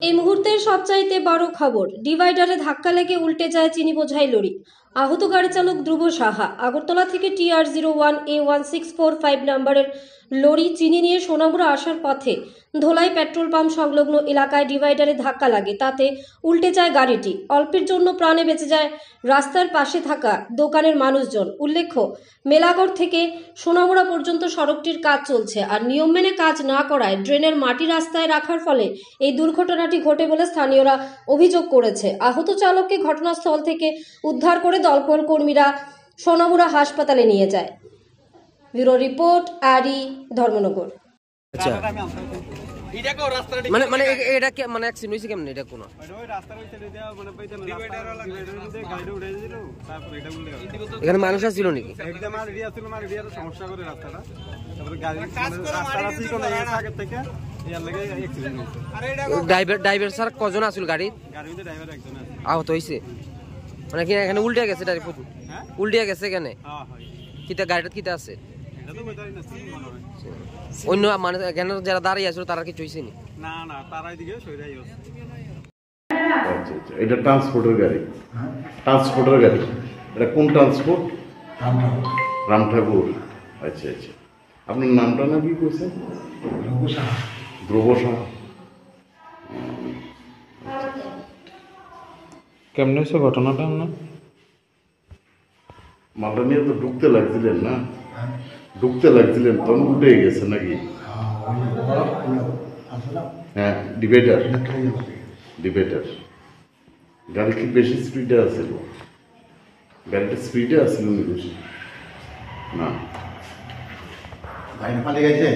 এই মুহূর্তের সবচাইতে বড় খবর, ডিভাইডারে ধাক্কা লেগে উল্টে যায় চিনি বোঝাই লরি। আহত গাড়ি চালক ধ্রুব সাহা। আগরতলা থেকে TR01A1645 নম্বরের লরি চিনি নিয়ে সোনামুড়া আসার পথে ধোলাই পেট্রোল পাম্প সংলগ্ন এলাকায় ডিভাইডারে ধাক্কা লাগে, তাতে উল্টে যায় গাড়িটি। অল্পের জন্য প্রাণে বেঁচে যায় রাস্তার পাশে থাকা দোকানের মানুষজন। উল্লেখ্য, মেলাগড় থেকে সোনামুড়া পর্যন্ত সড়কটির কাজ চলছে, আর নিয়ম মেনে কাজ না করায় ড্রেনের মাটি রাস্তায় রাখার ফলে এই দুর্ঘটনাটি ঘটে বলে স্থানীয়রা অভিযোগ করেছে। আহত চালককে ঘটনাস্থল থেকে উদ্ধার করে দমকল কর্মীরা সোনামুড়া হাসপাতালে নিয়ে যায়। ব্যুরো রিপোর্ট, আরি, ধর্মনগর। আচ্ছা, মানে মানে এটা কি মানে অ্যাক্সিডেন্ট হইছে কেমনে? এটা কোন ওই রাস্তার ওই সাইডে দেয়া মানে পাইতেন ডিভাইডার মধ্যে গাড়ি উড়ে দিল, তারপর এটা উল্টে গেল। এখানে মানুষ ছিল নাকি? একদম আর এরিয়া ছিল, মানে এরিয়ার সমস্যা করে রাস্তাটা, তারপর গাড়ি রাস্তাটা ঠিক কোন আগে থেকে এর লাগে অ্যাক্সিডেন্ট হইছে। আরে এটা ড্রাইভার স্যার কজন আছিল গাড়িতে? গাড়িতে ড্রাইভার একজন আছে। আহত হইছে মানে কি এখানে উল্টে গেছে ডাইরেক্ট? হ্যাঁ উল্টে গেছে এখানে। হ্যাঁ হয়। কিটা গাড়িটা কিটা আছে? এটা তো কইতারি না, সিন মনে হয়। অন্য মানে এখানে যারা দাঁড়িয়ে আছে তারা কিছু হইছে না? না না, তারাই দিকে সইরাই আছে। আচ্ছা আচ্ছা, এটা ট্রান্সপোর্টের গাড়ি? ট্রান্সপোর্টের গাড়ি। এটা কোন ট্রান্সপোর্ট? রামঠাকুর। আচ্ছা আচ্ছা, আপনার নামটা না কি কইছেন? ধ্রুব সাহা। কেমন হয়েছে ঘটনাটা? আপনার মালটা নিয়ে তো ঢুকতে লাগছিলেন না? ঢুকতে লাগছিলেন তখন উঠে গেছে নাকি? হ্যাঁ, ডিভাইডার। ডিভাইডার গাড়ি কি বেশি স্পিডে আছিল? গাড়িটা স্পিডে আছিল না বেশি? না, গাড়ি পালিয়ে গেছে।